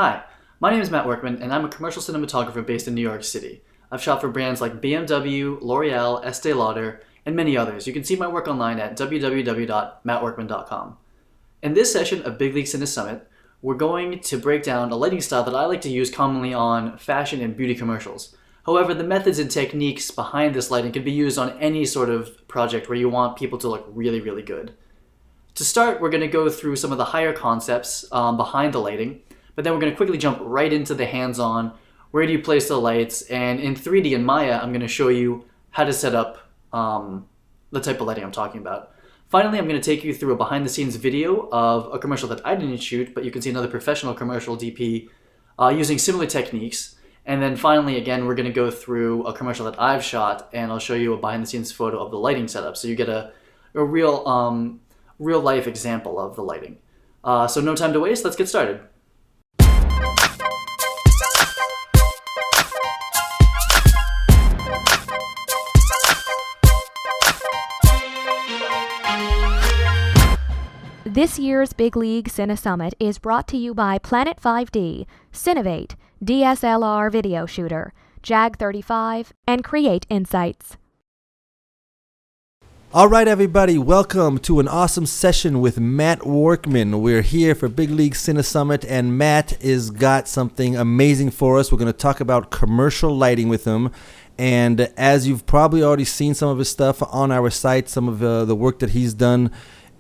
Hi, my name is Matt Workman, and I'm a commercial cinematographer based in New York City. I've shot for brands like BMW, L'Oreal, Estee Lauder, and many others. You can see my work online at www.mattworkman.com. In this session of Big League Cine Summit, we're going to break down a lighting style that I like to use commonly on fashion and beauty commercials. However, the methods and techniques behind this lighting can be used on any sort of project where you want people to look really, really good. To start, we're going to go through some of the higher concepts behind the lighting, but then we're going to quickly jump right into the hands-on. Where do you place the lights? And in 3D and Maya, I'm going to show you how to set up the type of lighting I'm talking about. Finally, I'm going to take you through a behind-the-scenes video of a commercial that I didn't shoot, but you can see another professional commercial DP using similar techniques. And then finally, again, we're going to go through a commercial that I've shot, and I'll show you a behind-the-scenes photo of the lighting setup, so you get a real-life example of the lighting. So no time to waste, let's get started. This year's Big League Cine Summit is brought to you by Planet 5D, Cinovate, DSLR Video Shooter, Jag35, and Create Insights. All right, everybody, welcome to an awesome session with Matt Workman. We're here for Big League Cine Summit, and Matt has got something amazing for us. We're going to talk about commercial lighting with him. And as you've probably already seen some of his stuff on our site, some of the work that he's done,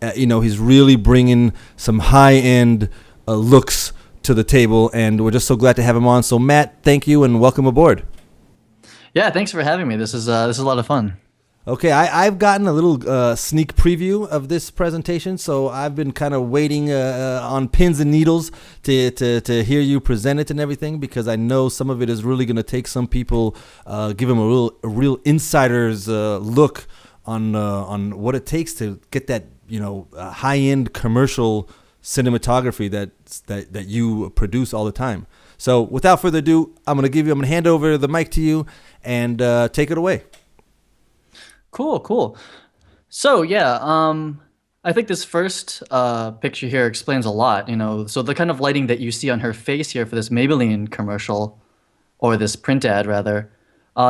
he's really bringing some high-end looks to the table, and we're just so glad to have him on. So, Matt, thank you and welcome aboard. Yeah, thanks for having me. This is a lot of fun. Okay, I've gotten a little sneak preview of this presentation, so I've been kind of waiting on pins and needles to hear you present it and everything, because I know some of it is really going to take some people, give them a real insider's look on what it takes to get that high-end commercial cinematography that you produce all the time. So without further ado, I'm going to hand over the mic to you and take it away. Cool. So yeah, I think this first picture here explains a lot. So the kind of lighting that you see on her face here for this Maybelline commercial, or this print ad rather,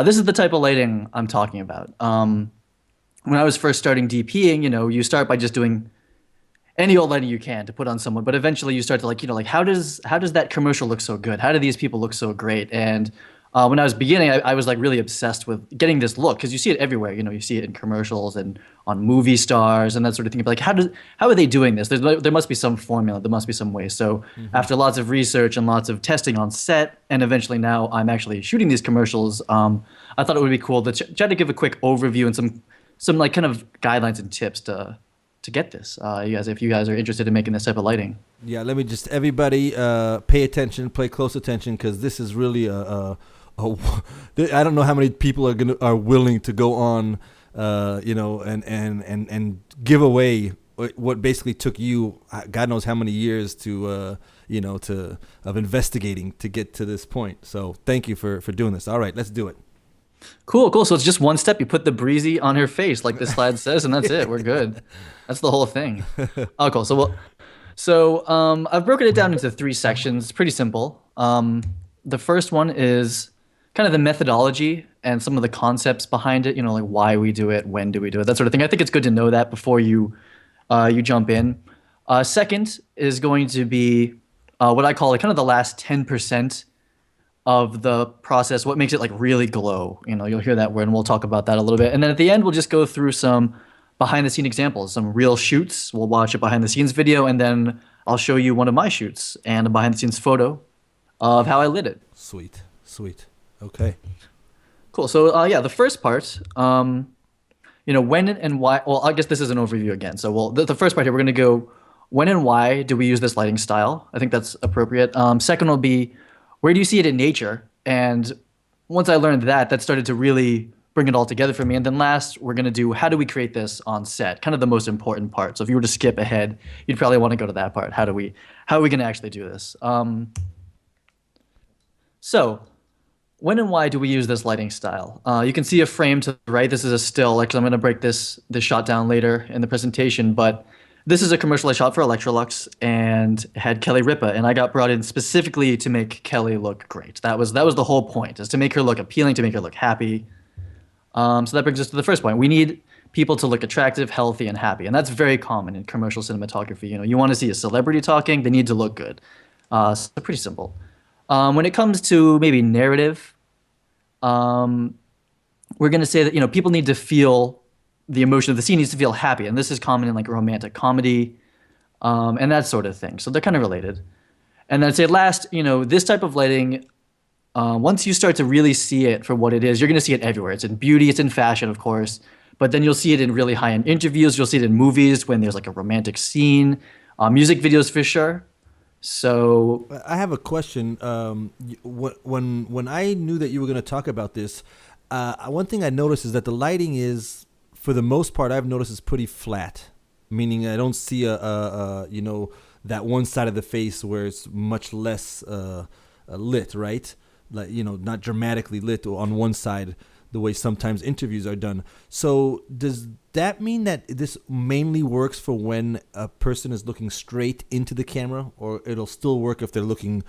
this is the type of lighting I'm talking about. When I was first starting DPing, you start by just doing any old lighting you can to put on someone, but eventually you start to how does that commercial look so good? How do these people look so great? And when I was beginning, I was really obsessed with getting this look, because you see it everywhere. You see it in commercials and on movie stars and that sort of thing. But how are they doing this? There must be some formula. There must be some way. So after lots of research and lots of testing on set, and eventually now I'm actually shooting these commercials, I thought it would be cool to try to give a quick overview and some kind of guidelines and tips to get this. If you guys are interested in making this type of lighting. Yeah, let me just everybody pay attention, pay close attention, because this is really I don't know how many people are willing to go on, and give away what basically took you, God knows how many years of investigating to get to this point. So thank you for doing this. All right, let's do it. Cool. So it's just one step. You put the breezy on her face, like the slide says, and that's it. We're good. That's the whole thing. Oh, cool. So I've broken it down into 3 sections. It's pretty simple. The first one is kind of the methodology and some of the concepts behind it, like why we do it, when do we do it, that sort of thing. I think it's good to know that before you jump in. Second is going to be what I call kind of the last 10% of the process, what makes it really glow. You'll hear that word, and we'll talk about that a little bit. And then at the end, we'll just go through some behind-the-scene examples, some real shoots. We'll watch a behind-the-scenes video, and then I'll show you one of my shoots and a behind-the-scenes photo of how I lit it. Sweet. Okay. Cool. So the first part, when and why. Well, I guess this is an overview again. So the first part here, we're going to go when and why do we use this lighting style? I think that's appropriate. Second will be, where do you see it in nature? And once I learned that started to really bring it all together for me. And then last, we're going to do, how do we create this on set? Kind of the most important part. So if you were to skip ahead, you'd probably want to go to that part. How are we going to actually do this? So when and why do we use this lighting style? You can see a frame to the right. This is a still. I'm going to break this shot down later in the presentation. But This is a commercial I shot for Electrolux and had Kelly Ripa, and I got brought in specifically to make Kelly look great. That was the whole point, is to make her look appealing, to make her look happy. So that brings us to the first point. We need people to look attractive, healthy, and happy, and that's very common in commercial cinematography. You want to see a celebrity talking; they need to look good. So pretty simple. When it comes to maybe narrative, um, we're going to say that people need to feel the emotion of the scene needs to feel happy, and this is common in like romantic comedy, and that sort of thing. So they're kind of related. And then I'd say last, this type of lighting, once you start to really see it for what it is, you're going to see it everywhere. It's in beauty, it's in fashion, of course, but then you'll see it in really high-end interviews. You'll see it in movies when there's like a romantic scene, music videos for sure. So I have a question. When I knew that you were going to talk about this, one thing I noticed is that the lighting is, for the most part, I've noticed is pretty flat. Meaning I don't see that one side of the face where it's much less lit, right? Like, not dramatically lit on one side the way sometimes interviews are done. So does that mean that this mainly works for when a person is looking straight into the camera, or it'll still work if they're looking,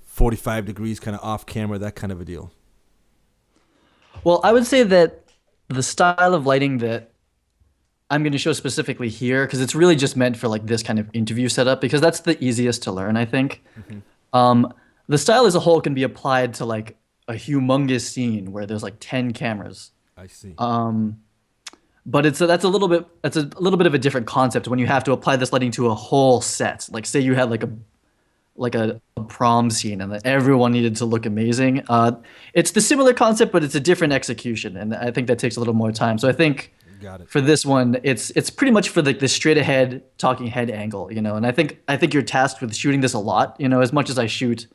45 degrees kind of off camera, that kind of a deal? well, I would say that the style of lighting that I'm going to show specifically here, because it's really just meant for like this kind of interview setup, because that's the easiest to learn, I think. Um, the style as a whole can be applied to like a humongous scene where there's like 10 cameras. I see. But that's a little bit of a different concept when you have to apply this lighting to a whole set. Like say you had like a prom scene and that everyone needed to look amazing. It's the similar concept, but it's a different execution, and I think that takes a little more time. So I think Got it. for this one, it's pretty much for like the straight ahead talking head angle, and I think you're tasked with shooting this a lot, as much as I shoot,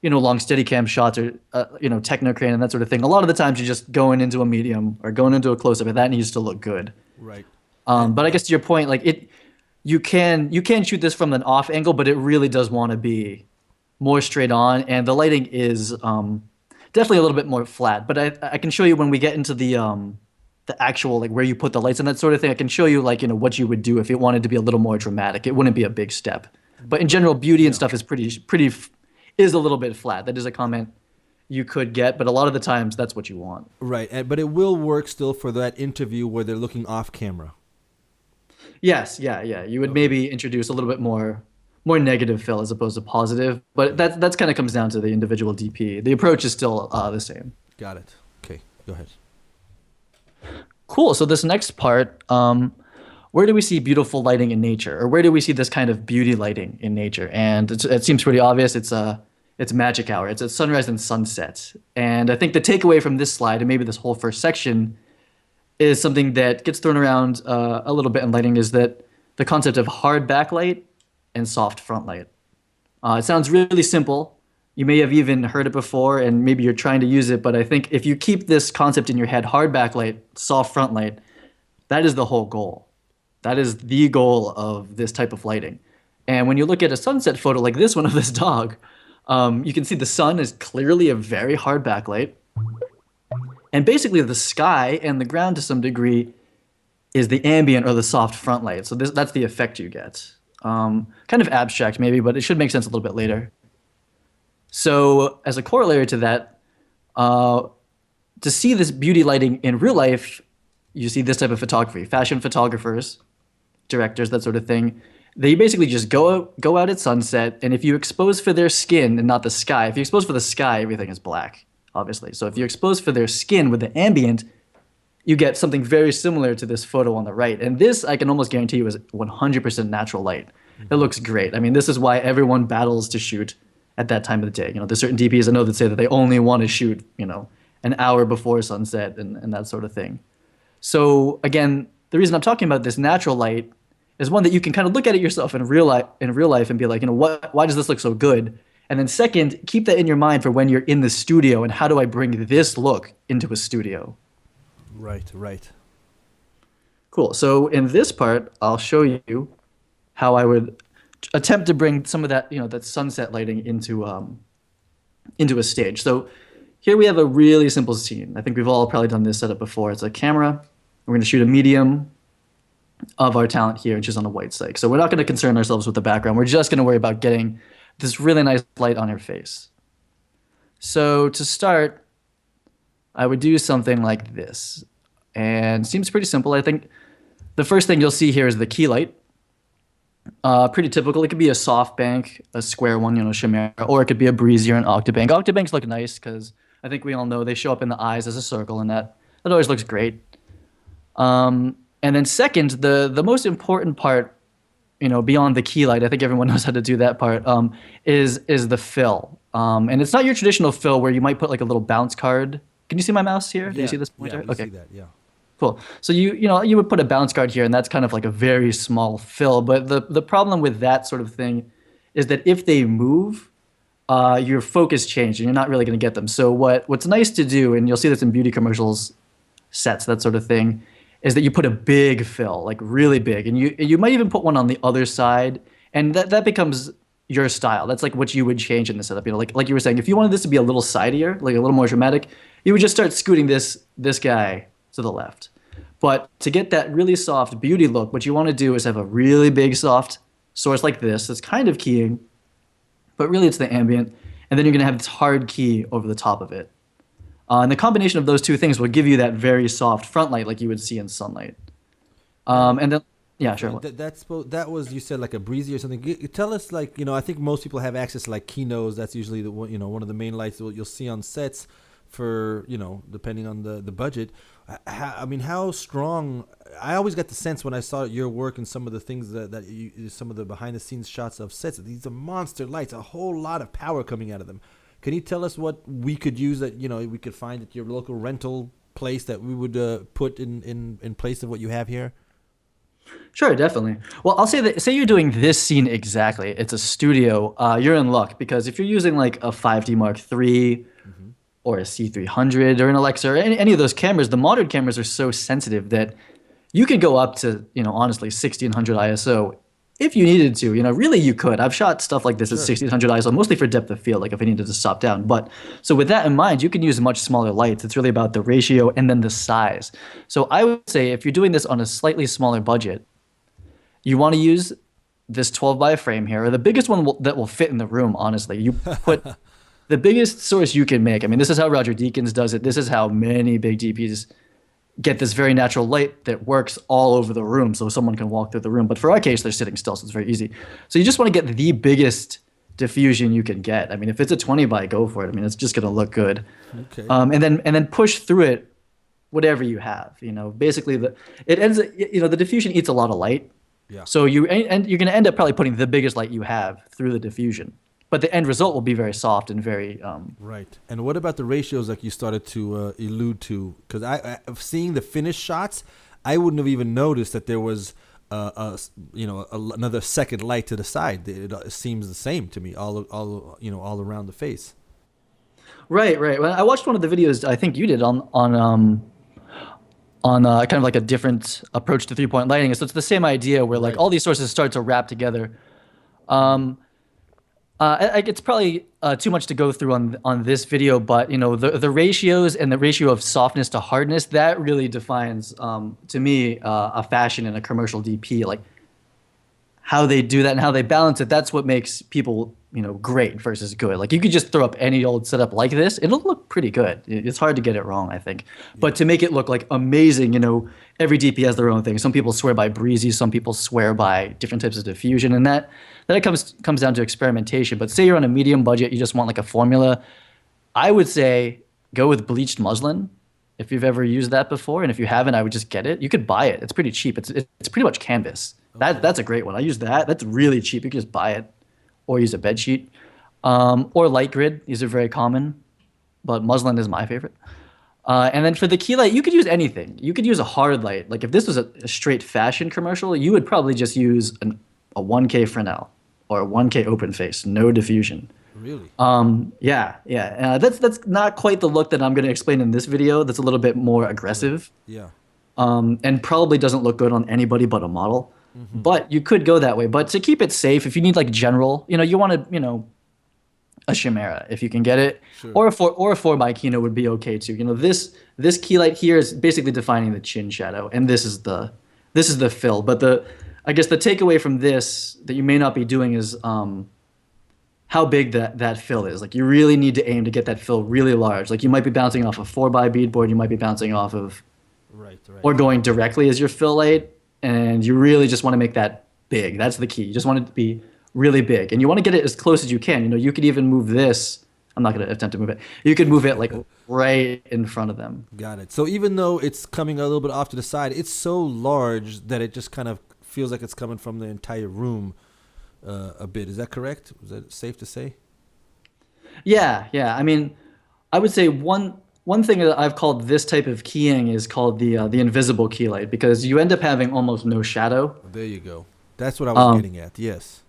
long Steadicam shots or techno crane and that sort of thing. A lot of the times you're just going into a medium or going into a close up, and that needs to look good. Right. But I guess to your point, like you can shoot this from an off angle, but it really does want to be more straight on, and the lighting is definitely a little bit more flat. But I can show you when we get into the actual like where you put the lights and that sort of thing. I can show you like what you would do if it wanted to be a little more dramatic. It wouldn't be a big step, but in general, beauty and stuff is is a little bit flat. That is a comment you could get, but a lot of the times that's what you want. Right. But it will work still for that interview where they're looking off camera. Yes, yeah. You would maybe introduce a little bit more negative fill as opposed to positive, but that's kind of comes down to the individual DP. The approach is still the same. Got it. Okay, go ahead. Cool. So this next part, where do we see beautiful lighting in nature, or where do we see this kind of beauty lighting in nature? And it seems pretty obvious. It's magic hour. It's at sunrise and sunset. And I think the takeaway from this slide, and maybe this whole first section, is something that gets thrown around a little bit in lighting, is that the concept of hard backlight and soft front light. It sounds really simple. You may have even heard it before, and maybe you're trying to use it, but I think if you keep this concept in your head, hard backlight, soft front light, that is the whole goal. That is the goal of this type of lighting. And when you look at a sunset photo like this one of this dog, you can see the sun is clearly a very hard backlight. And basically the sky and the ground to some degree is the ambient or the soft front light. So that's the effect you get. Kind of abstract maybe, but it should make sense a little bit later. So as a corollary to that, to see this beauty lighting in real life, you see this type of photography, fashion photographers, directors, that sort of thing. They basically just go out at sunset, and if you expose for their skin and not the sky, if you expose for the sky, everything is black, obviously. So if you expose for their skin with the ambient, you get something very similar to this photo on the right. And this, I can almost guarantee you, is 100% natural light. It looks great. I mean, this is why everyone battles to shoot at that time of the day. There's certain DPs I know that say that they only want to shoot, an hour before sunset and that sort of thing. So again, the reason I'm talking about this natural light is one that you can kind of look at it yourself in real life and be like, why does this look so good? And then second, keep that in your mind for when you're in the studio and how do I bring this look into a studio? Right. Cool. So in this part, I'll show you how I would attempt to bring some of that, that sunset lighting into a stage. So here we have a really simple scene. I think we've all probably done this setup before. It's a camera. We're going to shoot a medium. of our talent here, which is on a white site. So we're not going to concern ourselves with the background. We're just going to worry about getting this really nice light on her face. So to start, I would do something like this. And it seems pretty simple. I think the first thing you'll see here is the key light. Pretty typical. It could be a softbank, a square one, chimera, or it could be a breezy or an octabank. Octabanks look nice because I think we all know they show up in the eyes as a circle, and that always looks great. And then second, the most important part, beyond the key light, I think everyone knows how to do that part, is the fill. And it's not your traditional fill where you might put like a little bounce card. Can you see my mouse here? Do you see this pointer? Yeah, Okay. see that, yeah. Cool. So you would put a bounce card here, and that's kind of like a very small fill. But the problem with that sort of thing is that if they move, your focus changes, and you're not really going to get them. So what's nice to do, and you'll see this in beauty commercials, sets, that sort of thing, is that you put a big fill, like really big, and you might even put one on the other side, and that becomes your style. That's like what you would change in the setup. Like you were saying, if you wanted this to be a little sidier, like a little more dramatic, you would just start scooting this guy to the left. But to get that really soft beauty look, what you want to do is have a really big soft source like this that's kind of keying, but really it's the ambient, and then you're going to have this hard key over the top of it. And the combination of those two things will give you that very soft front light like you would see in sunlight. And then, yeah, sure. That was, you said, like a breezy or something. Tell us, like, I think most people have access to like keynotes. That's usually the one, one of the main lights you'll see on sets for, depending on the budget. How strong? I always got the sense when I saw your work and some of the things that you, some of the behind the scenes shots of sets, these are monster lights, a whole lot of power coming out of them. Can you tell us what we could use that we could find at your local rental place that we would put in place of what you have here? Sure, definitely. Well, I'll say that, say you're doing this scene exactly. It's a studio. You're in luck because if you're using like a 5D Mark III or a C300 or an Alexa or any of those cameras, the modern cameras are so sensitive that you could go up to, honestly, 1600 ISO if you needed to. Really you could. I've shot stuff like this at 1600 ISO, mostly for depth of field, like if I needed to stop down. But so with that in mind, you can use much smaller lights. It's really about the ratio and then the size. So I would say if you're doing this on a slightly smaller budget, you want to use this 12 by frame here, or the biggest one that will fit in the room, honestly. You put the biggest source you can make. I mean, this is how Roger Deakins does it. This is how many big DPs get this very natural light that works all over the room so someone can walk through the room. But for our case, they're sitting still, so it's very easy. So you just want to get the biggest diffusion you can get. I mean, if it's a 20 by, go for it. I mean, it's just going to look good. Okay. And then push through it whatever you have. Basically the diffusion eats a lot of light. Yeah. So you're going to end up probably putting the biggest light you have through the diffusion. But the end result will be very soft and very right. And what about the ratios like you started to allude to? Because I seeing the finished shots, I wouldn't have even noticed that there was another second light to the side. It seems the same to me all around the face. Right. Well, I watched one of the videos I think you did on kind of like a different approach to 3-point lighting. So it's the same idea where like all these sources start to wrap together. It's probably too much to go through on this video, but the ratios and the ratio of softness to hardness, that really defines to me a fashion in a commercial DP. Like how they do that and how they balance it, that's what makes people great versus good. Like you could just throw up any old setup like this, it'll look pretty good. It's hard to get it wrong, I think. But to make it look like amazing, every DP has their own thing. Some people swear by breezy, some people swear by different types of diffusion, and that comes down to experimentation. But say you're on a medium budget, you just want like a formula, I would say go with bleached muslin if you've ever used that before, and if you haven't, I would just get it. You could buy it. It's pretty cheap. It's pretty much canvas. Okay. That's a great one. I use that. That's really cheap. You can just buy it or use a bed sheet. Or light grid. These are very common, but muslin is my favorite. And then for the key light, you could use anything. You could use a hard light. Like if this was a straight fashion commercial, you would probably just use a 1K Fresnel or a 1K open face, no diffusion. Really? Yeah. That's not quite the look that I'm going to explain in this video. That's a little bit more aggressive. Yeah. And probably doesn't look good on anybody but a model. Mm-hmm. But you could go that way. But to keep it safe, if you need like general, you want to, a chimera if you can get it, sure. or a 4x kino would be okay too. This key light here is basically defining the chin shadow, and this is the This is the fill, but I guess the takeaway from this that you may not be doing is how big that fill is. Like you really need to aim to get that fill really large. Like you might be bouncing off a 4x beadboard, you might be bouncing off of Right, right. or going directly as your fill light, and you really just want to make that big. That's the key. You just want it to be really big, and you want to get it as close as you can. You know, you could even move this. I'm not going to attempt to move it. You could move it like right in front of them. Got it. So even though it's coming a little bit off to the side, it's so large that it just kind of feels like it's coming from the entire room a bit. Is that correct? Is that safe to say? Yeah, yeah. I mean, I would say one thing that I've called this type of keying is called the invisible key light because you end up having almost no shadow. There you go. That's what I was Um, getting at. Yes.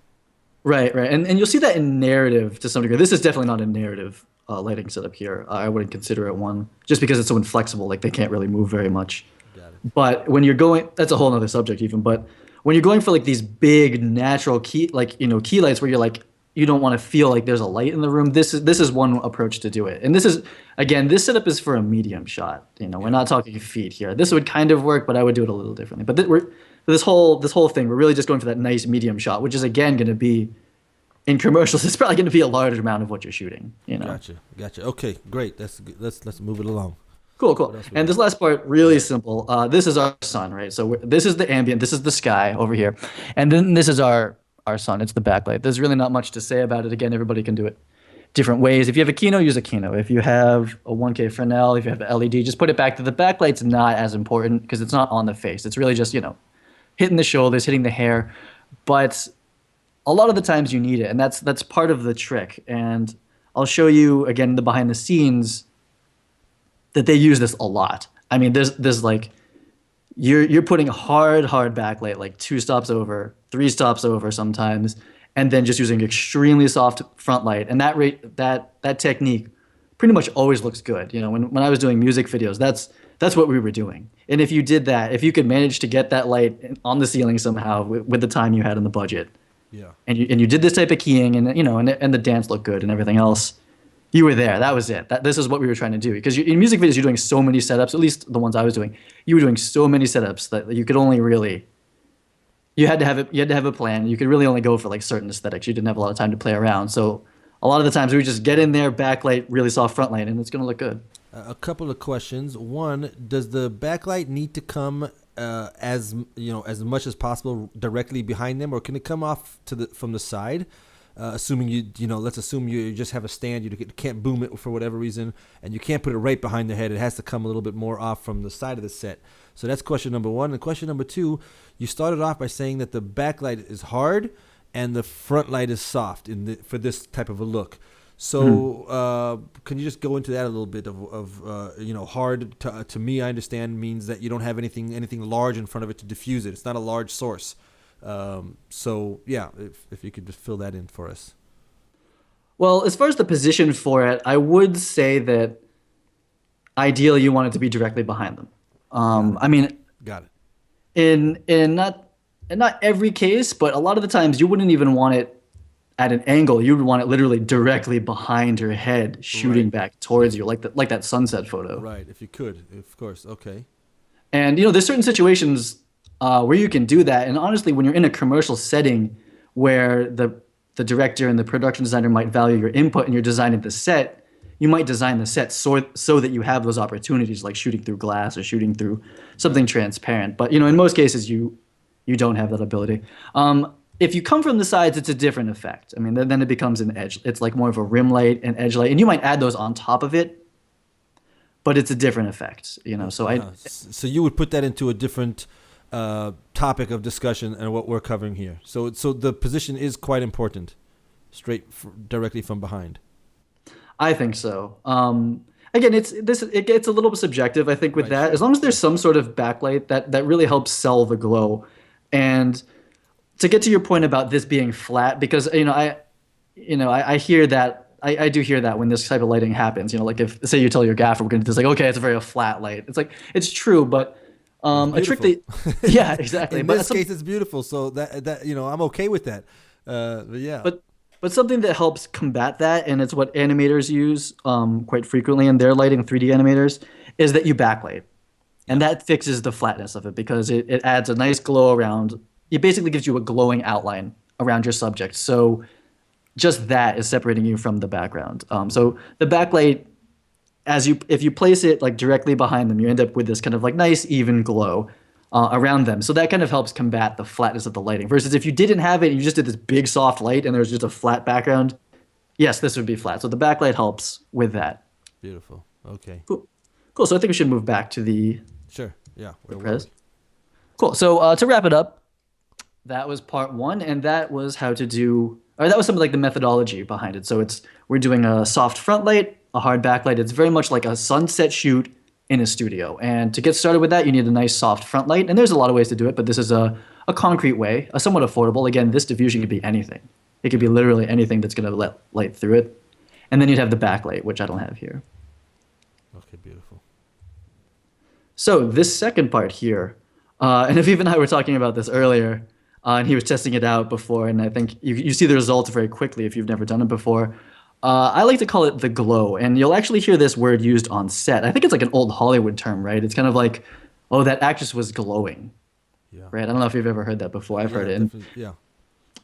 right, right, and you'll see that in narrative to some degree. This is definitely not a narrative lighting setup here. I wouldn't consider it one just because it's so inflexible. Like they can't really move very much. Got it. But when you're going, that's a whole other subject even. But when you're going for like these big natural key, like key lights where you're like you don't want to feel like there's a light in the room. This is one approach to do it. And this is again, this setup is for a medium shot. We're not talking feet here. This would kind of work, but I would do it a little differently. But this whole thing, we're really just going for that nice medium shot, which is again going to be in commercials. It's probably going to be a large amount of what you're shooting. Gotcha. Gotcha. Okay, great. That's good. Let's move it along. Cool, What cool. else we And got? this last part, really simple. This is our sun, right? So this is the ambient. This is the sky over here, and then this is our sun. It's the backlight. There's really not much to say about it. Again, everybody can do it different ways. If you have a Kino, use a Kino. If you have a 1K Fresnel, if you have an LED, just put it back to the backlight's not as important because it's not on the face. It's really just hitting the shoulders, hitting the hair, but a lot of the times you need it, and that's part of the trick. And I'll show you again the behind the scenes that they use this a lot. I mean, there's like you're putting hard backlight like two stops over, three stops over sometimes, and then just using extremely soft front light. And that technique pretty much always looks good. When I was doing music videos, that's what we were doing. And if you did that, if you could manage to get that light on the ceiling somehow with the time you had in the budget, Yeah. and you did this type of keying, and the dance looked good and everything else, you were there. That was it. This is what we were trying to do. Because in music videos, you're doing so many setups. At least the ones I was doing, you were doing so many setups that you could only really you had to have it. You had to have a plan. You could really only go for like certain aesthetics. You didn't have a lot of time to play around. So a lot of the times we would just get in there, backlight, really soft front light, and it's gonna look good. A couple of questions. One, does the backlight need to come as much as possible directly behind them, or can it come off from the side? Assuming let's assume you just have a stand, you can't boom it for whatever reason, and you can't put it right behind the head. It has to come a little bit more off from the side of the set. So that's question number one. And question number two, you started off by saying that the backlight is hard and the front light is soft for this type of a look. So can you just go into that a little bit of hard to me, I understand, means that you don't have anything large in front of it to diffuse it. It's not a large source. So yeah, if you could just fill that in for us. Well, as far as the position for it, I would say that ideally you want it to be directly behind them. I mean, Got it. in not every case, but a lot of the times you wouldn't even want it at an angle. You would want it literally directly behind your head, shooting Right. back towards you, like that sunset photo. Right. If you could, of course. Okay. And there's certain situations where you can do that. And honestly, when you're in a commercial setting where the director and the production designer might value your input and you're designing the set, you might design the set so that you have those opportunities, like shooting through glass or shooting through something transparent. But in most cases, you don't have that ability. If you come from the sides, it's a different effect. I mean, then it becomes an edge. It's like more of a rim light and edge light, and you might add those on top of it, but it's a different effect. So you would put that into a different topic of discussion and what we're covering here. So the position is quite important, directly from behind. I think so. Again, it gets a little bit subjective. I think with Right, that, sure. as long as there's some sort of backlight that really helps sell the glow, and to get to your point about this being flat, because I hear that I do hear that when this type of lighting happens. Like if say you tell your gaffer we're gonna do this, like okay, it's a very flat light. It's like it's true, but a trick that yeah exactly. In But this case, it's beautiful. So that I'm okay with that. But yeah. But something that helps combat that, and it's what animators use quite frequently in their lighting, 3D animators, is that you backlight. And Yeah. that fixes the flatness of it because it adds a nice glow around. It basically gives you a glowing outline around your subject. So just that is separating you from the background. So the backlight, if you place it like directly behind them, you end up with this kind of like nice even glow around them. So that kind of helps combat the flatness of the lighting. Versus if you didn't have it and you just did this big soft light and there was just a flat background, yes, this would be flat. So the backlight helps with that. Beautiful. Okay. Cool. Cool. So I think we should move back to Sure. Yeah. the Where were pres. Cool. So to wrap it up, that was part one, and that was how to do, or that was some of like the methodology behind it. So we're doing a soft front light, a hard backlight. It's very much like a sunset shoot in a studio. And to get started with that, you need a nice soft front light. And there's a lot of ways to do it, but this is a concrete way, a somewhat affordable. Again, this diffusion could be anything. It could be literally anything that's going to let light through it. And then you'd have the backlight, which I don't have here. Okay. Beautiful. So this second part here, and Aviv and I were talking about this earlier, and he was testing it out before, and I think you see the results very quickly if you've never done it before. I like to call it the glow, and you'll actually hear this word used on set. I think it's like an old Hollywood term, right? It's kind of like, oh, that actress was glowing, Yeah. right? I don't know if you've ever heard that before. I've Yeah. heard it. Definitely. Yeah.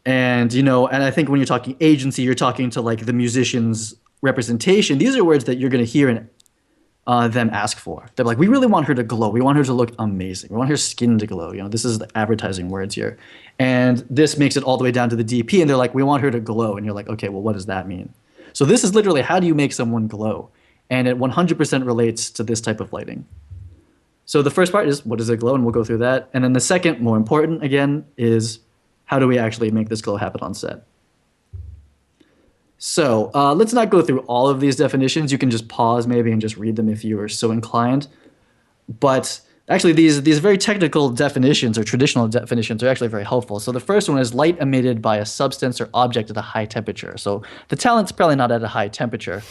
And and I think when you're talking agency, you're talking to like the musician's representation. These are words that you're going to hear in them ask for. They're like, we really want her to glow. We want her to look amazing. We want her skin to glow. This is the advertising words here. And this makes it all the way down to the DP. And they're like, we want her to glow. And you're like, okay, well, what does that mean? So this is literally, how do you make someone glow? And it 100% relates to this type of lighting. So the first part is, what does it glow? And we'll go through that. And then the second, more important again, is how do we actually make this glow happen on set? So let's not go through all of these definitions. You can just pause maybe and just read them if you are so inclined. But actually, these very technical definitions or traditional definitions are actually very helpful. So the first one is light emitted by a substance or object at a high temperature. So the talent's probably not at a high temperature.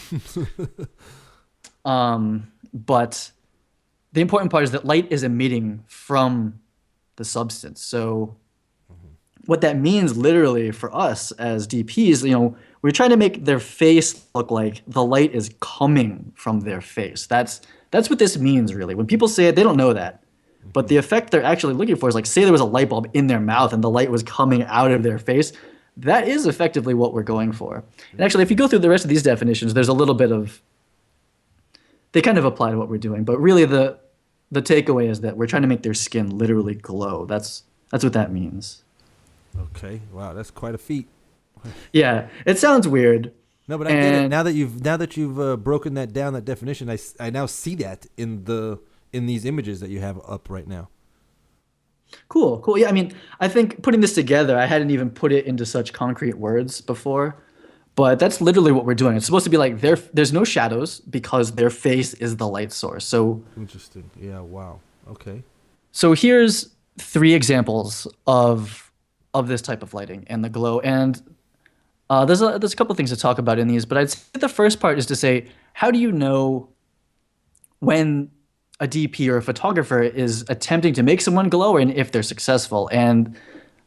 But the important part is that light is emitting from the substance. So what that means literally for us as DPs, we're trying to make their face look like the light is coming from their face. That's what this means, really. When people say it, they don't know that. But the effect they're actually looking for is like, say there was a light bulb in their mouth and the light was coming out of their face. That is effectively what we're going for. And actually, if you go through the rest of these definitions, there's a little bit of, they kind of apply to what we're doing. But really the takeaway is that we're trying to make their skin literally glow. That's what that means. Okay. Wow. That's quite a feat. Yeah, it sounds weird. No, but I get it. Now that you've broken that down, that definition, I now see that in these images that you have up right now. Cool. Yeah, I mean, I think putting this together, I hadn't even put it into such concrete words before, but that's literally what we're doing. It's supposed to be like there's no shadows because their face is the light source. So Interesting. Yeah. Wow. Okay. So here's 3 examples of this type of lighting and the glow. And there's a couple of things to talk about in these, but I'd say the first part is to say, how do you know when a DP or a photographer is attempting to make someone glow and if they're successful? And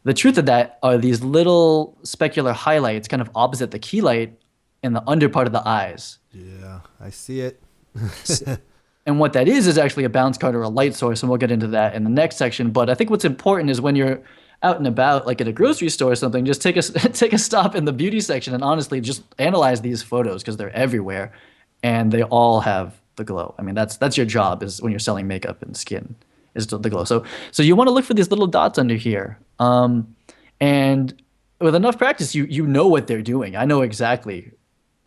the truth of that are these little specular highlights kind of opposite the key light in the under part of the eyes. Yeah, I see it. And what that is actually a bounce card or a light source, and we'll get into that in the next section. But I think what's important is when you're out and about, like at a grocery store or something, just take a stop in the beauty section and honestly just analyze these photos because they're everywhere, and they all have the glow. I mean, that's your job is when you're selling makeup and skin is the glow. So you want to look for these little dots under here, and with enough practice, you know what they're doing. I know exactly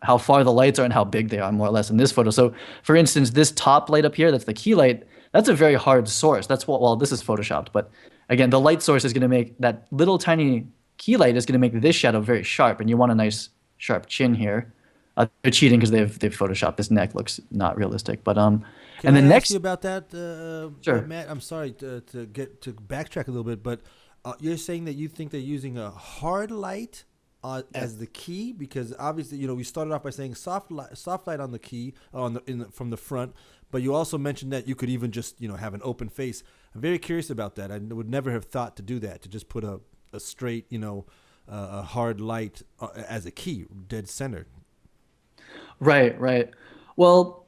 how far the lights are and how big they are more or less in this photo. So for instance, this top light up here, that's the key light, that's a very hard source. That's what, well, this is photoshopped, but again, the light source is going to make that little tiny key light is going to make this shadow very sharp, and you want a nice sharp chin here. They're cheating because they've photoshopped. This neck looks not realistic, but Can and then I next, ask you about that, Sure. Matt? I'm sorry to backtrack a little bit, but you're saying that you think they're using a hard light as the key, because obviously we started off by saying soft light on the key from the front, but you also mentioned that you could even just have an open face. I'm very curious about that. I would never have thought to do that, to just put a straight a hard light as a key dead center. right. Well,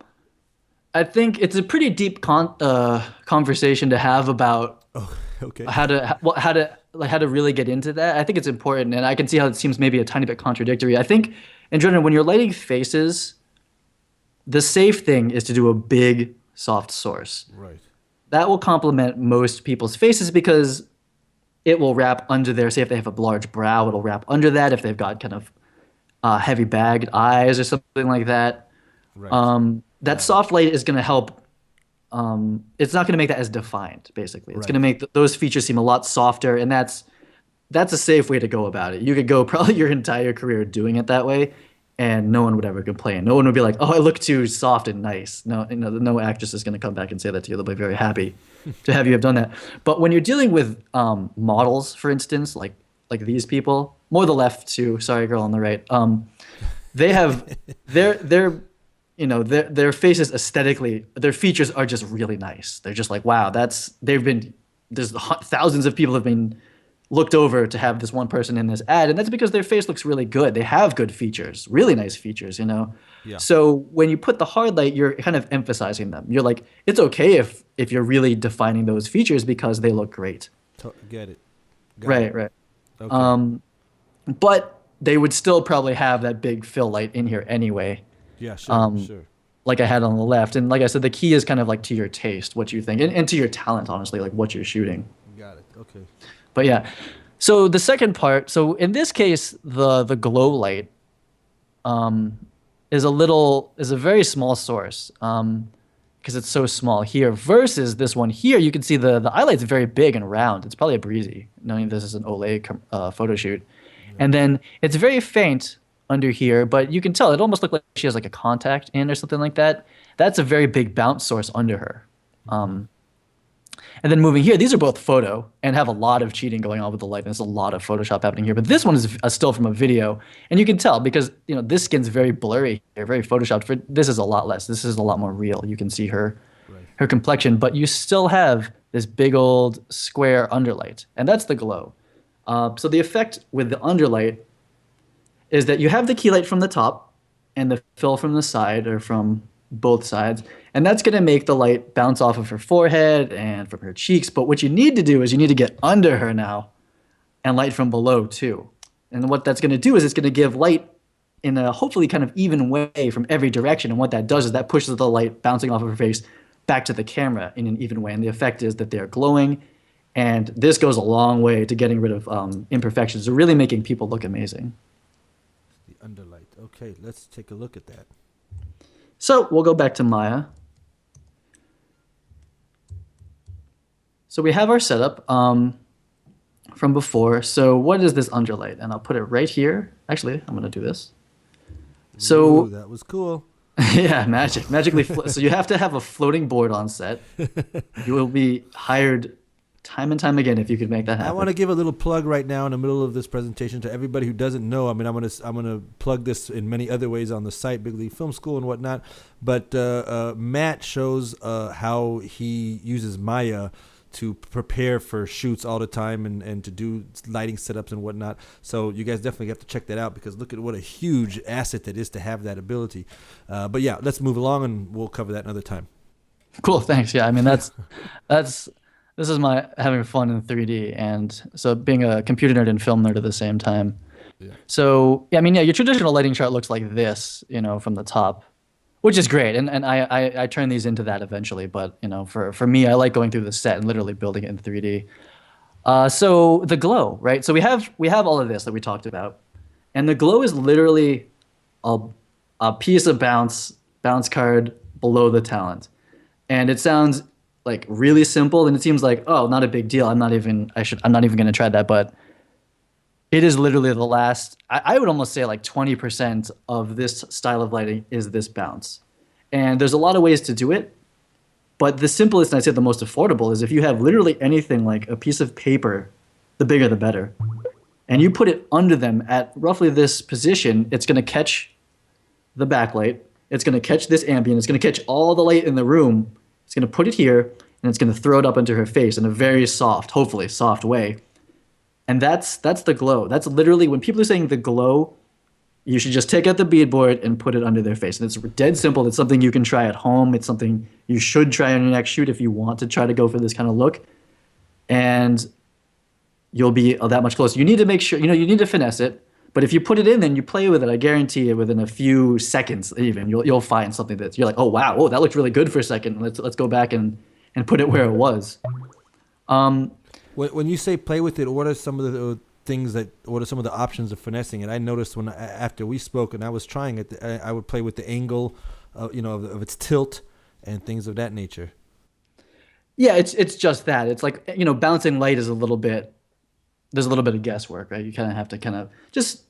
I think it's a pretty deep conversation to have about Oh, okay. how to really get into that. I think it's important, and I can see how it seems maybe a tiny bit contradictory. I think in general, when you're lighting faces, the safe thing is to do a big soft source. Right. That will complement most people's faces because it will wrap under there. Say if they have a large brow, it'll wrap under that. If they've got kind of heavy bagged eyes or something like that, Right. that Got it. soft light is going to help. It's not going to make that as defined. Basically, it's going Right. to make those features seem a lot softer, and that's a safe way to go about it. You could go probably your entire career doing it that way, and no one would ever complain. No one would be like, "Oh, I look too soft and nice." No, no actress is going to come back and say that to you. They'll be very happy to have you have done that. But when you're dealing with models, for instance, like these people, more the left too. Sorry, girl on the right. They have their their faces aesthetically, their features are just really nice. They're just like, wow, there's thousands of people have been looked over to have this one person in this ad, and that's because their face looks really good. They have good features, really nice features. Yeah. So when you put the hard light, you're kind of emphasizing them. You're like, it's okay if you're really defining those features because they look great. Get it. Got it. Right, right. Okay. But they would still probably have that big fill light in here anyway, Yeah. Sure. Sure. like I had on the left. And like I said, the key is kind of like to your taste, what you think, and to your talent, honestly, like what you're shooting. Got it. Okay. But yeah, so the second part, so in this case, the glow light is a very small source because it's so small here versus this one here. You can see the eye light's very big and round. It's probably a breezy, knowing this is an Olay photo shoot. And then it's very faint under here, but you can tell it almost looks like she has like a contact in or something like that. That's a very big bounce source under her. And then moving here, these are both photo and have a lot of cheating going on with the light. There's a lot of Photoshop happening here. But this one is a still from a video. And you can tell because, this skin's very blurry here, very Photoshopped. This is a lot less. This is a lot more real. You can see her complexion, but you still have this big old square underlight. And that's the glow. So the effect with the underlight is that you have the key light from the top and the fill from the side or from both sides. And that's going to make the light bounce off of her forehead and from her cheeks. But what you need to do is you need to get under her now and light from below too. And what that's going to do is it's going to give light in a hopefully kind of even way from every direction. And what that does is that pushes the light bouncing off of her face back to the camera in an even way. And the effect is that they're glowing. And this goes a long way to getting rid of imperfections, to really making people look amazing. The underlight. Okay, let's take a look at that. So we'll go back to Maya. So we have our setup from before. So what is this underlight? And I'll put it right here. Actually, I'm going to do this. So Ooh, that was cool. yeah, magically. So you have to have a floating board on set. You will be hired time and time again if you could make that happen. I want to give a little plug right now in the middle of this presentation to everybody who doesn't know. I mean, I'm gonna plug this in many other ways on the site, Big League Film School and whatnot. But Matt shows how he uses Maya to prepare for shoots all the time and to do lighting setups and whatnot. So you guys definitely have to check that out because look at what a huge asset that is to have that ability. But yeah, let's move along and we'll cover that another time. Cool, thanks. Yeah, I mean that's this is my having fun in 3D, and so being a computer nerd and film nerd at the same time. Yeah. So yeah, I mean, yeah, your traditional lighting chart looks like this, from the top, which is great, and I turn these into that eventually. But for me, I like going through the set and literally building it in 3D. So the glow, right? So we have all of this that we talked about, and the glow is literally a piece of bounce card below the talent, and it sounds like really simple, and it seems like, oh, not a big deal. I'm not even going to try that, but it is literally the last. I would almost say like 20% of this style of lighting is this bounce, and there's a lot of ways to do it. But the simplest, and I'd say the most affordable, is if you have literally anything like a piece of paper, the bigger the better, and you put it under them at roughly this position. It's going to catch the backlight. It's going to catch this ambient. It's going to catch all the light in the room. It's going to put it here, and it's going to throw it up into her face in a very soft, hopefully soft way. And that's the glow. That's literally when people are saying the glow you should just take out the beadboard and put it under their face. And it's dead simple. It's something you can try at home. It's something you should try on your next shoot if you want to try to go for this kind of look. And you'll be that much closer. You need to make sure, you need to finesse it. But if you put it in and you play with it, I guarantee you within a few seconds even, you'll find something that you're like, oh wow, oh that looked really good for a second. Let's go back and put it where it was. When you say play with it, what are some of the things what are some of the options of finessing it? I noticed after we spoke and I was trying it, I would play with the angle, of its tilt and things of that nature. Yeah, it's just that. It's like, bouncing light is there's a little bit of guesswork, right? You kind of have to kind of just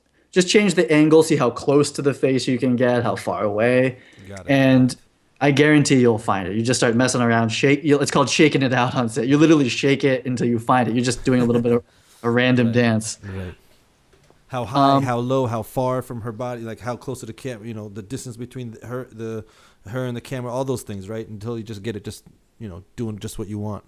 change the angle, see how close to the face you can get, how far away. Got it. And I guarantee you'll find it. You just start messing around, it's called shaking it out on set. You literally shake it until you find it. You're just doing a little bit of a random dance. Right. How high, how low, how far from her body, like how close to the camera, the distance between her and the camera, all those things, right? Until you just get it doing just what you want.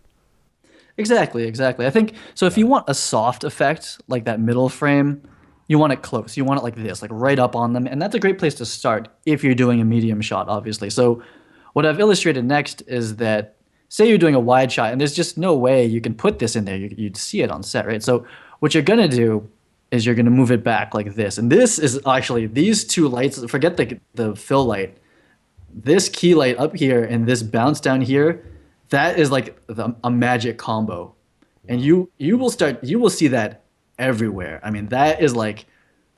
Exactly. I think so. If you want a soft effect like that middle frame, you want it close. You want it like this, like right up on them, and that's a great place to start if you're doing a medium shot, obviously. So, what I've illustrated next is that say you're doing a wide shot, and there's just no way you can put this in there. You'd see it on set, right? So, what you're gonna do is you're gonna move it back like this, and this is actually these two lights. Forget the fill light. This key light up here and this bounce down here. That is like a magic combo, and you will see that everywhere. I mean, that is like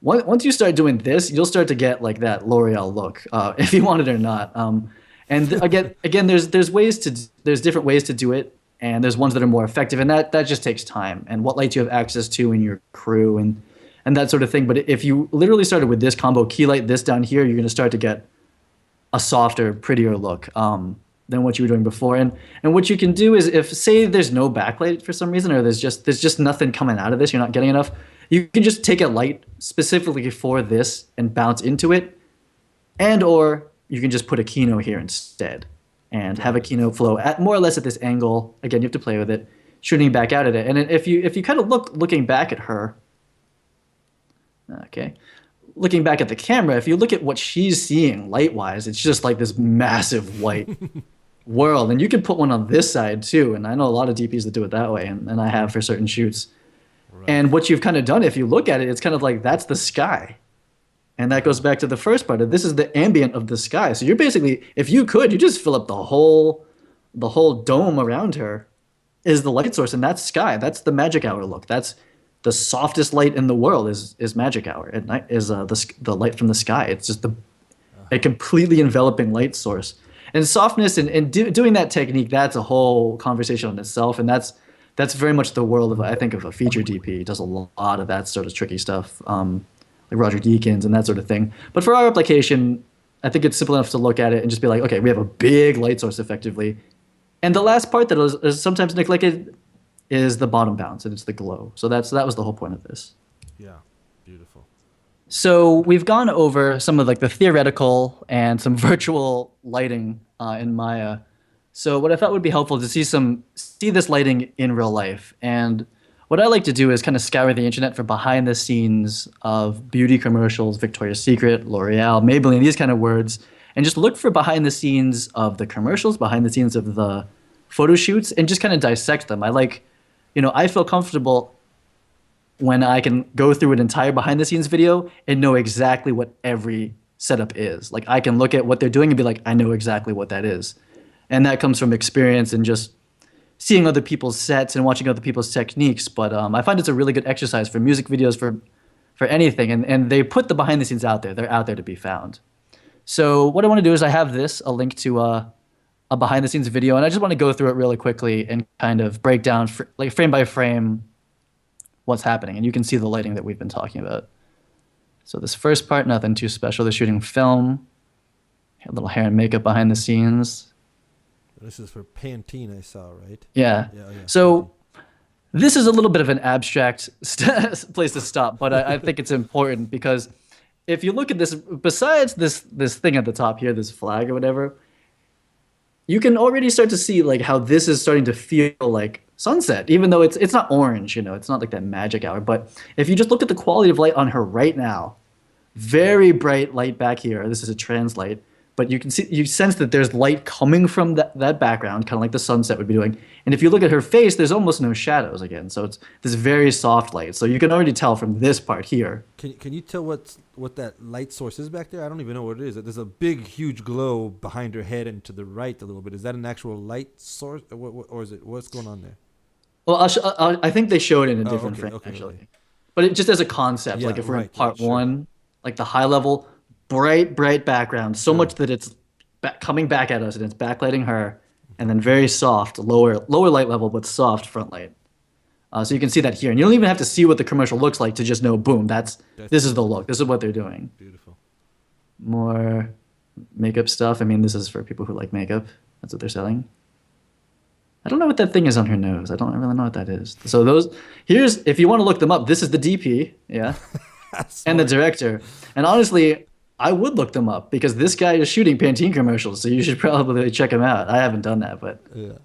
once you start doing this, you'll start to get like that L'Oreal look, if you want it or not. And again, there's different ways to do it, and there's ones that are more effective, and that just takes time and what lights you have access to in your crew and that sort of thing. But if you literally started with this combo key light, this down here, you're going to start to get a softer, prettier look. Than what you were doing before. And what you can do is if say there's no backlight for some reason or there's just nothing coming out of this, you're not getting enough, you can just take a light specifically for this and bounce into it. And or you can just put a Kino here instead and have a Kino flow at more or less at this angle. Again, you have to play with it, shooting back out at it. And if you kind of looking back at her, okay, looking back at the camera, if you look at what she's seeing light-wise, it's just like this massive white world. And you can put one on this side too. And I know a lot of DPs that do it that way, and I have for certain shoots. Right. And what you've kind of done, if you look at it, it's kind of like that's the sky. And that goes back to the first part of this is the ambient of the sky. So you're basically, if you could, you just fill up the whole dome around her is the light source, and that's sky. That's the magic hour look. That's the softest light in the world is magic hour at night, is the light from the sky. It's just a completely enveloping light source. And softness and doing that technique, that's a whole conversation on itself. And that's very much the world of, I think, of a feature DP. He does a lot of that sort of tricky stuff, like Roger Deakins and that sort of thing. But for our application, I think it's simple enough to look at it and just be like, okay, we have a big light source effectively. And the last part that is sometimes neglected is the bottom bounce, and it's the glow. So that was the whole point of this. Yeah, beautiful. So we've gone over some of like the theoretical and some virtual lighting in Maya. So what I thought would be helpful is to see this lighting in real life. And what I like to do is kind of scour the internet for behind the scenes of beauty commercials, Victoria's Secret, L'Oreal, Maybelline, these kind of words, and just look for behind the scenes of the commercials, behind the scenes of the photo shoots, and just kind of dissect them. I feel comfortable when I can go through an entire behind the scenes video and know exactly what every setup is. Like I can look at what they're doing and be like, I know exactly what that is. And that comes from experience and just seeing other people's sets and watching other people's techniques. But I find it's a really good exercise for music videos, for anything. And they put the behind the scenes out there. They're out there to be found. So what I want to do is I have a link to a behind the scenes video, and I just want to go through it really quickly and kind of break down like frame by frame what's happening. And you can see the lighting that we've been talking about. So this first part, nothing too special. They're shooting film, a little hair and makeup behind the scenes. This is for Pantene, I saw, right? Yeah. So this is a little bit of an abstract place to stop, but I think it's important because if you look at this, besides this thing at the top here, this flag or whatever, you can already start to see like how this is starting to feel like sunset, even though it's not orange, it's not like that magic hour. But if you just look at the quality of light on her right now, very bright light back here. This is a trans light, but you sense that there's light coming from that background, kind of like the sunset would be doing. And if you look at her face, there's almost no shadows again. So it's this very soft light. So you can already tell from this part here. Can you tell what that light source is back there? I don't even know what it is. There's a big, huge glow behind her head and to the right a little bit. Is that an actual light source, or is it what's going on there? Well, I think they show it in a different okay, frame okay, actually, okay. but it just as a concept. Yeah, Like if we're in right, part sure. one, like the high level, bright background, so Sure. much that it's coming back at us and it's backlighting her, and then very soft lower light level but soft front light. So you can see that here, and you don't even have to see what the commercial looks like to just know, boom, this is the look. This is what they're doing. Beautiful. More makeup stuff. I mean, this is for people who like makeup. That's what they're selling. I don't know what that thing is on her nose. I don't really know what that is. So here's, if you want to look them up, this is the DP, yeah, and the director. And honestly, I would look them up because this guy is shooting Pantene commercials, so you should probably check him out. I haven't done that, but Yeah.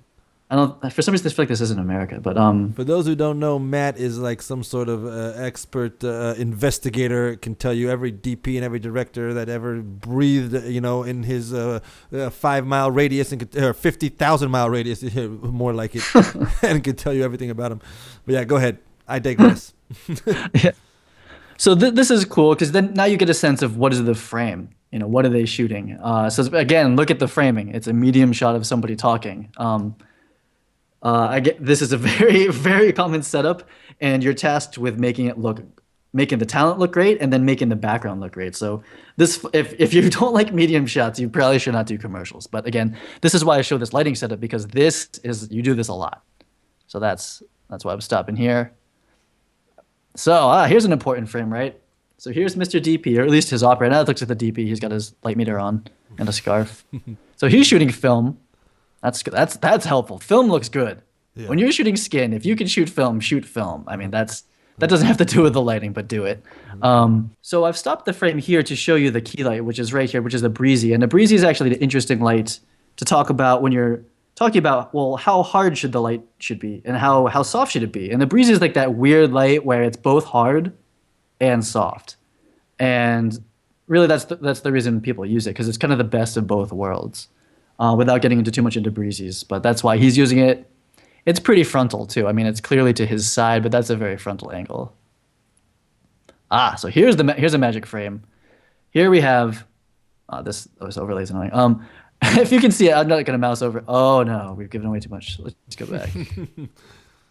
I don't. For some reason, I feel like this isn't America. But For those who don't know, Matt is like some sort of expert investigator. Can tell you every DP and every director that ever breathed, in his 5 mile radius or 50,000 mile radius, more like it, and can tell you everything about him. But yeah, go ahead. I digress. yeah. So this is cool because then now you get a sense of what is the frame. What are they shooting? So again, look at the framing. It's a medium shot of somebody talking. This is a very, very common setup, and you're tasked with making the talent look great, and then making the background look great. So if you don't like medium shots, you probably should not do commercials. But again, this is why I show this lighting setup because you do this a lot. So that's why I'm stopping here. So here's an important frame, right? So here's Mr. DP, or at least his operator. Now it looks at the DP. He's got his light meter on and a scarf. So he's shooting film. That's helpful. Film looks good. Yeah. When you're shooting skin, if you can shoot film, shoot film. I mean, that doesn't have to do with the lighting, but do it. So I've stopped the frame here to show you the key light, which is right here, which is the breezy. And the breezy is actually the interesting light to talk about when you're talking about, well, how hard should the light should be and how soft should it be? And the breezy is like that weird light where it's both hard and soft. And really that's the reason people use it, because it's kind of the best of both worlds. Without getting into too much into breezes, but that's why he's using it. It's pretty frontal too. I mean, it's clearly to his side, but that's a very frontal angle. So here's a magic frame. Here we have this overlay is annoying. If you can see it, I'm not gonna mouse over. Oh no, we've given away too much. Let's go back.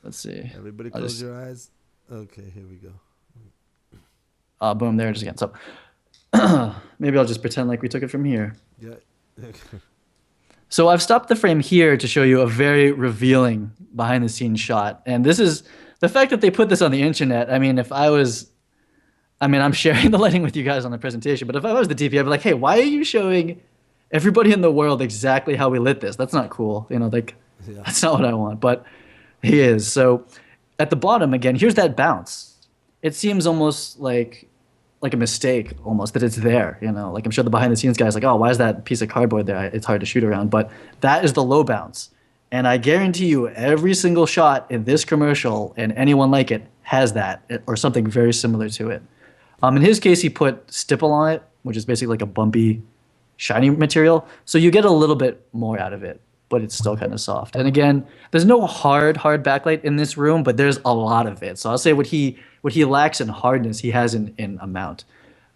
Let's see. Everybody close your eyes. Okay, here we go. Boom, there it is again. So maybe I'll just pretend like we took it from here. Yeah. So I've stopped the frame here to show you a very revealing behind the scenes shot. And this is the fact that they put this on the internet. I mean, I'm sharing the lighting with you guys on the presentation, but if I was the DP, I'd be like, hey, why are you showing everybody in the world exactly how we lit this? That's not cool. That's not what I want, but he is. So at the bottom, again, here's that bounce. It seems almost like a mistake almost that it's there, like I'm sure the behind the scenes guys like, oh, why is that piece of cardboard there? It's hard to shoot around, but that is the low bounce. And I guarantee you every single shot in this commercial and anyone like it has that or something very similar to it. In his case, he put stipple on it, which is basically like a bumpy, shiny material. So you get a little bit more out of it, but it's still kind of soft. And again, there's no hard backlight in this room, but there's a lot of it. So I'll say what he lacks in hardness, he has in amount.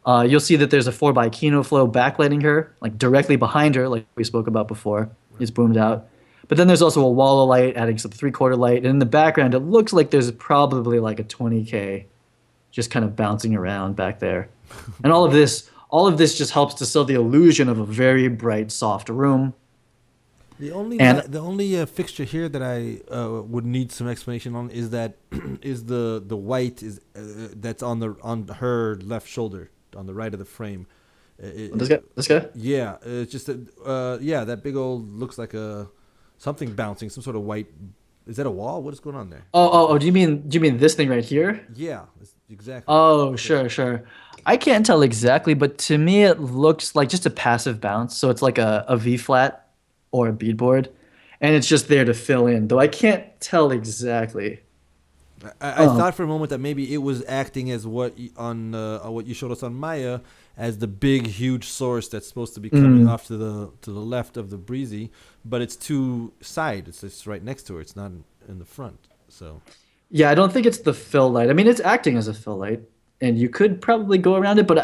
You'll see that there's a 4x Kino flow backlighting her, like directly behind her, like we spoke about before. It's boomed out. But then there's also a wall of light adding some 3/4 light. And in the background, it looks like there's probably like a 20K just kind of bouncing around back there. And all of this just helps to sell the illusion of a very bright, soft room. The only fixture here that I would need some explanation on is that is the white that's on her left shoulder on the right of the frame. This guy? Yeah, it's just that big old looks like something bouncing, some sort of white. Is that a wall? What is going on there? Oh, do you mean this thing right here? Yeah, exactly. Oh, sure. I can't tell exactly, but to me it looks like just a passive bounce. So it's like a V flat or a beadboard, and it's just there to fill in. Though I can't tell exactly. I thought for a moment that maybe it was acting as on what you showed us on Maya as the big huge source that's supposed to be coming off to the left of the breezy, but it's to side. It's just right next to her. It's not in the front. So Yeah, I don't think it's the fill light. I mean, it's acting as a fill light, and you could probably go around it, but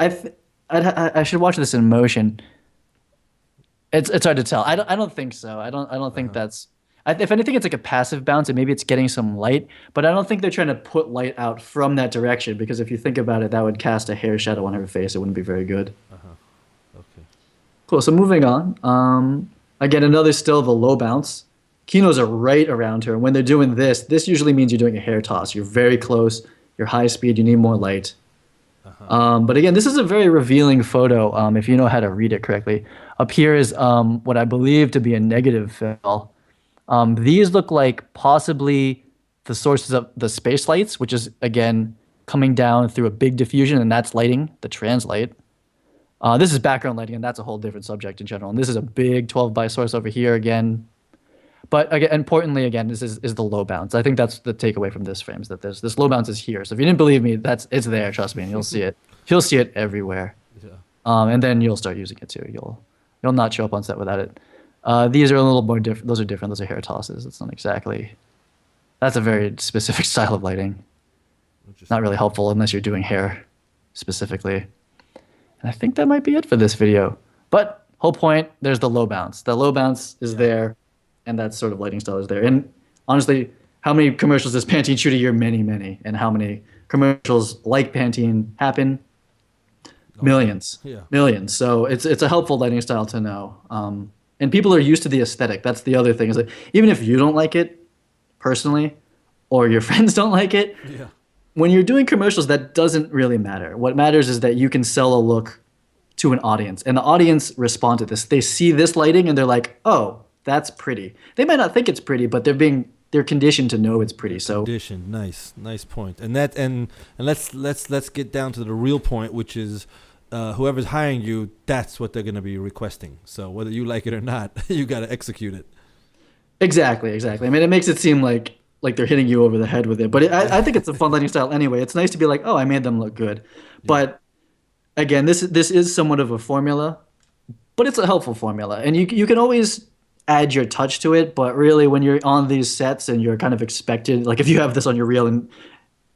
I should watch this in motion. It's hard to tell. I don't think so. I don't think that's. If anything, it's like a passive bounce, and maybe it's getting some light. But I don't think they're trying to put light out from that direction because if you think about it, that would cast a hair shadow on her face. It wouldn't be very good. okay. Cool. So moving on. Again, another still the low bounce. Kinos are right around her. When they're doing this, this usually means you're doing a hair toss. You're very close. You're high speed. You need more light. But again, this is a very revealing photo if you know how to read it correctly. Up here is what I believe to be a negative fill. These look like possibly the sources of the space lights, which is, again, coming down through a big diffusion, and that's lighting, the translight. This is background lighting, and that's a whole different subject in general. And this is a big 12 by source over here again. But again, importantly, again, this is the low bounce. I think that's the takeaway from this frame is that this low bounce is here. So if you didn't believe me, it's there. Trust me, and you'll see it. You'll see it everywhere. Yeah. And then you'll start using it too. You'll not show up on set without it. These are a little more different. Those are different. Those are hair tosses. It's not exactly. That's a very specific style of lighting. Not really helpful unless you're doing hair specifically. And I think that might be it for this video. But whole point, there's the low bounce. The low bounce is there, and that sort of lighting style is there. And honestly, how many commercials does Pantene shoot a year? Many, many. And how many commercials like Pantene happen? Millions. Yeah. Millions. So it's a helpful lighting style to know. And people are used to the aesthetic. That's the other thing. Is that even if you don't like it personally, or your friends don't like it, when you're doing commercials, that doesn't really matter. What matters is that you can sell a look to an audience, and the audience respond to this. They see this lighting, and they're like, "Oh, that's pretty." They might not think it's pretty, but they're conditioned to know it's pretty. So conditioned, nice point. And let's get down to the real point, which is. Whoever's hiring you, that's what they're going to be requesting. So whether you like it or not, you got to execute it. Exactly. I mean, it makes it seem like they're hitting you over the head with it. But I think it's a fun lighting style anyway. It's nice to be like, oh, I made them look good. Yeah. But again, this is somewhat of a formula, but it's a helpful formula. And you can always add your touch to it. But really, when you're on these sets and you're kind of expected, like if you have this on your reel and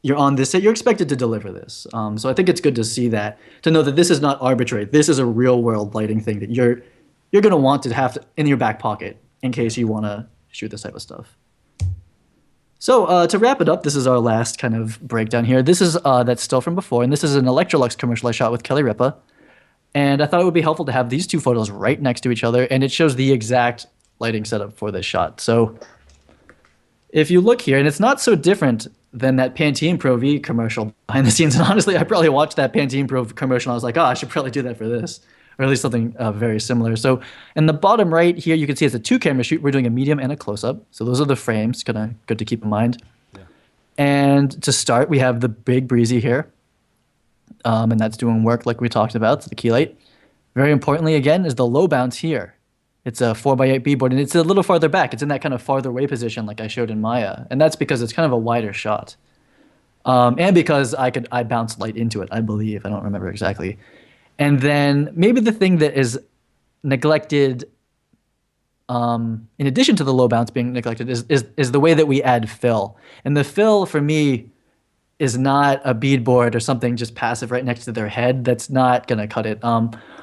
you're on this set, you're expected to deliver this. So I think it's good to see that, to know that this is not arbitrary. This is a real world lighting thing that you're going to want to have in your back pocket in case you want to shoot this type of stuff. So to wrap it up, this is our last kind of breakdown here. This is that's still from before, and this is an Electrolux commercial I shot with Kelly Ripa. And I thought it would be helpful to have these two photos right next to each other, and it shows the exact lighting setup for this shot. So if you look here, and it's not so different than that Pantene Pro V commercial behind the scenes. And honestly, I probably watched that Pantene Pro commercial and I was like, oh, I should probably do that for this. Or at least something very similar. So in the bottom right here, you can see it's a 2-camera shoot. We're doing a medium and a close-up. So those are the frames, kind of good to keep in mind. Yeah. And to start, we have the big breezy here. And that's doing work like we talked about. It's the key light. Very importantly, again, is the low bounce here. It's a 4x8 B-board, and it's a little farther back. It's in that kind of farther away position like I showed in Maya. And that's because it's kind of a wider shot. And because I bounce light into it, I believe. I don't remember exactly. And then maybe the thing that is neglected, in addition to the low bounce being neglected, is the way that we add fill. And the fill, for me, is not a beadboard or something just passive right next to their head. That's not going to cut it.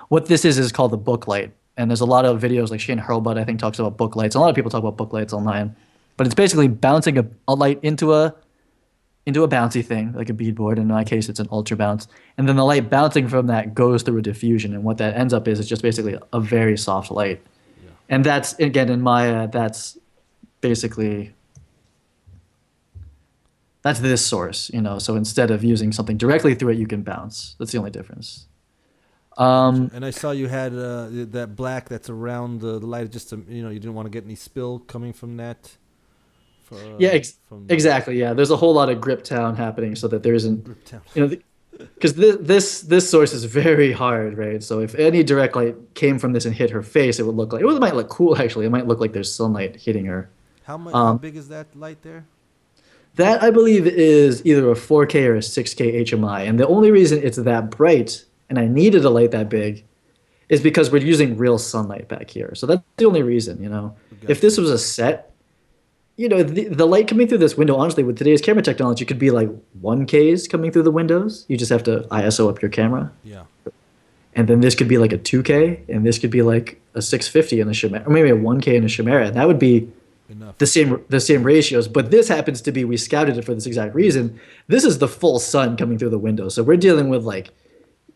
What this is called the book light. And there's a lot of videos like Shane Hurlbut, I think, talks about book lights. A lot of people talk about book lights online. But it's basically bouncing a light into a bouncy thing, like a beadboard. In my case, it's an ultra bounce. And then the light bouncing from that goes through a diffusion. And what that ends up is just basically a very soft light. Yeah. And that's, again, in Maya, that's basically, that's this source, So instead of using something directly through it, you can bounce. That's the only difference. And I saw you had that black that's around the light, just to, you didn't want to get any spill coming from that. Exactly. Yeah, there's a whole lot of grip town happening, so that there isn't, because this source is very hard, right? So if any direct light came from this and hit her face, it might look cool actually. It might look like there's sunlight hitting her. How big is that light there? That I believe is either a 4K or a 6K HMI, and the only reason it's that bright and I needed a light that big is because we're using real sunlight back here. So that's the only reason, you know. If this Gotcha. was a set, you know, the light coming through this window, honestly, with today's camera technology, could be like 1Ks coming through the windows. You just have to ISO up your camera. Yeah. And then this could be like a 2K, and this could be like a 650 in a Chimera, or maybe a 1K in a Chimera. And that would be Enough. the same ratios. But this happens to be we scouted it for this exact reason. This is the full sun coming through the window, so we're dealing with like,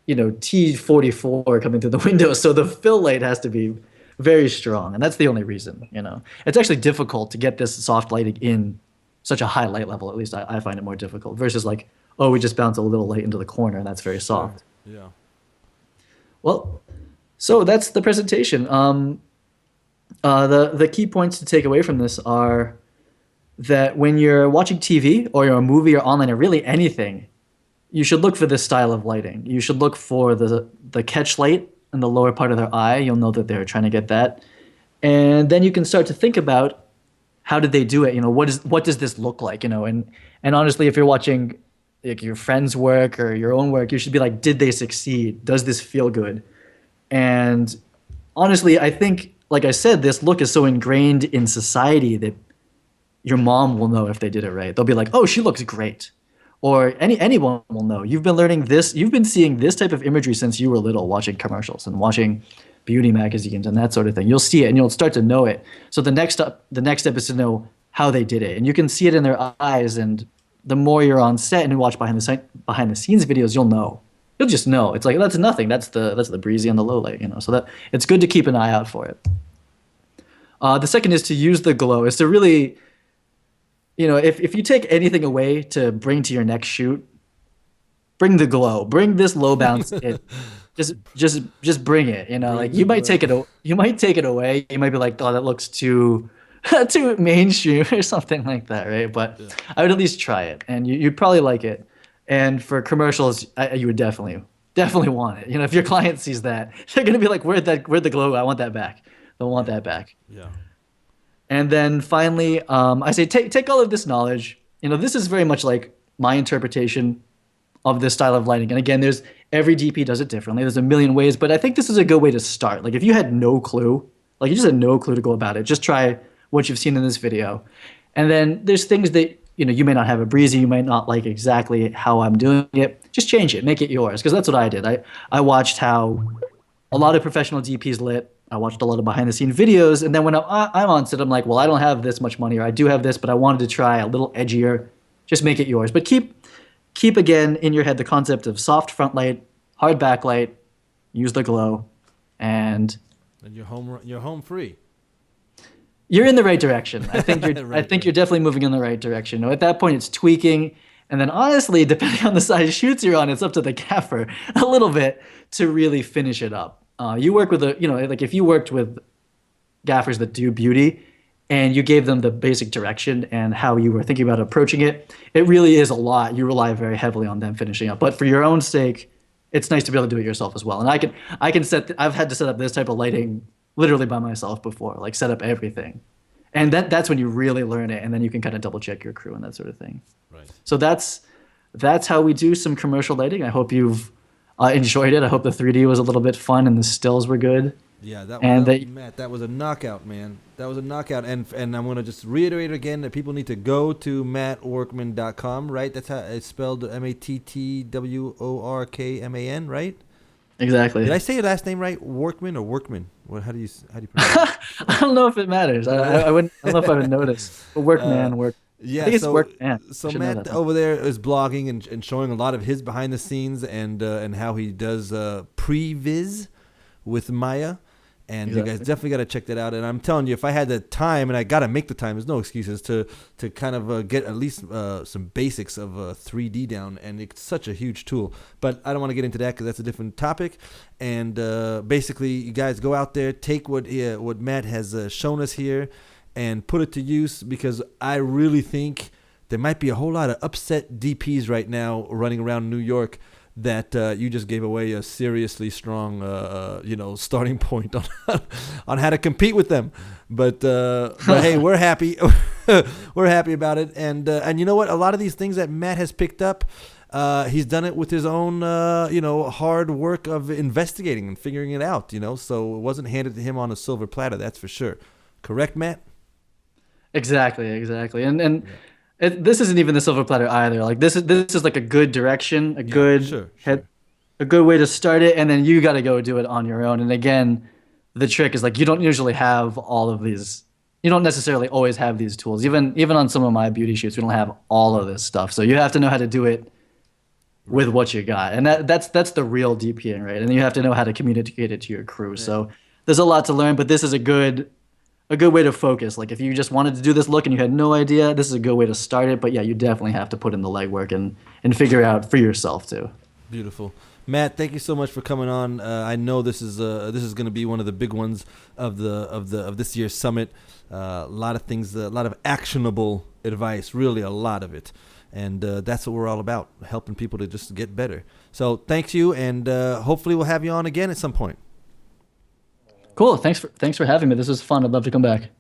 you know, T44 coming through the window. So the fill light has to be very strong, and that's the only reason. You know, it's actually difficult to get this soft lighting in such a high light level. At least I find it more difficult versus like, oh, we just bounce a little light into the corner, and that's very soft. Yeah. Well, so that's the presentation. The key points to take away from this are that when you're watching TV or you're a movie or online or really anything, you should look for this style of lighting. You should look for the catch light in the lower part of their eye. You'll know that they're trying to get that, and then you can start to think about how did they do it. You know, what does this look like? You know, and honestly, if you're watching like your friend's work or your own work, you should be like, did they succeed? Does this feel good? And honestly, I think, like I said, this look is so ingrained in society that your mom will know if they did it right. They'll be like, "Oh, she looks great," or anyone will know. You've been learning this. You've been seeing this type of imagery since you were little, watching commercials and watching beauty magazines and that sort of thing. You'll see it and you'll start to know it. So the next step is to know how they did it, and you can see it in their eyes. And the more you're on set and you watch behind the scenes videos, you'll know. You'll just know. It's like that's nothing. That's the breezy and the low light. You know, so that it's good to keep an eye out for it. The second is to use the glow. Is to really, you know, if you take anything away to bring to your next shoot, bring the glow. Bring this low bounce in. Just bring it. You know, Bring like the you might glow. take it. You might take it away. You might be like, oh, that looks too too mainstream or something like that, right? But I would at least try it, and you'd probably like it. And for commercials, you would definitely want it. You know, if your client sees that, they're gonna be like, where'd the glow go? I want that back. They'll want that back. Yeah. And then finally, I say take all of this knowledge. You know, this is very much like my interpretation of this style of lighting. And again, there's every DP does it differently. There's a million ways, but I think this is a good way to start. Like if you had no clue, like you just had no clue to go about it, just try what you've seen in this video. And then there's things that, you know, you may not have a breezy, you might not like exactly how I'm doing it. Just change it, make it yours. Because that's what I did. I watched how a lot of professional DPs lit. I watched a lot of behind the scene videos, and then when I'm on set, I'm like, well, I don't have this much money, or I do have this, but I wanted to try a little edgier. Just make it yours. But keep again in your head the concept of soft front light, hard backlight, use the glow, and And you're home free. you're in the right direction. I think you're I Right, think you're definitely moving in the right direction. At that point, it's tweaking, and then honestly, depending on the size shoots you're on, it's up to the gaffer a little bit to really finish it up. You work with like if you worked with gaffers that do beauty, and you gave them the basic direction and how you were thinking about approaching it, it really is a lot. You rely very heavily on them finishing up. But for your own sake, it's nice to be able to do it yourself as well. And I've had to set up this type of lighting literally by myself before, like set up everything. And that's when you really learn it, and then you can kind of double check your crew and that sort of thing. Right. So that's how we do some commercial lighting. I hope you've enjoyed it. I hope the 3D was a little bit fun and the stills were good. Yeah, And Matt, that was a knockout, man. That was a knockout. And I'm going to just reiterate again that people need to go to mattworkman.com, right? That's how it's spelled, MattWorkman, right? Exactly. Did I say your last name right? Workman or Workman? How do you pronounce it? I don't know if it matters. I wouldn't. I don't know if I would notice. But work, man, work. Yeah, I think it's work, man. So Should know Matt that. over there is blogging and showing a lot of his behind the scenes and how he does pre-viz with Maya. And you guys Exactly. definitely got to check that out. And I'm telling you, if I had the time, and I got to make the time, there's no excuses to kind of get at least some basics of 3D down. And it's such a huge tool. But I don't want to get into that because that's a different topic. And basically, you guys go out there, take what Matt has shown us here and put it to use, because I really think there might be a whole lot of upset DPs right now running around New York that you just gave away a seriously strong, starting point on on how to compete with them. But hey, we're happy. we're happy about it. And you know what? A lot of these things that Matt has picked up, he's done it with his own, hard work of investigating and figuring it out. So it wasn't handed to him on a silver platter. That's for sure. Correct, Matt? Exactly. This isn't even the silver platter either. Like this is like a good direction, a good Sure. a good way to start it, and then you got to go do it on your own. And again, the trick is like you don't usually have all of these. You don't necessarily always have these tools. Even on some of my beauty shoots, we don't have all of this stuff. So you have to know how to do it with what you got, and that's the real DPing, right? And you have to know how to communicate it to your crew. Yeah. So there's a lot to learn, but this is a good way to focus. Like if you just wanted to do this look and you had no idea, this is a good way to start it. But yeah, you definitely have to put in the legwork and figure it out for yourself too. Beautiful. Matt, thank you so much for coming on. I know this is going to be one of the big ones of this year's summit. A lot of things, a lot of actionable advice, really a lot of it, and that's what we're all about, helping people to just get better. So thanks you, and hopefully we'll have you on again at some point. Cool. Thanks for having me. This was fun. I'd love to come back.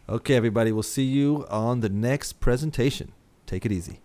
Okay, everybody. We'll see you on the next presentation. Take it easy.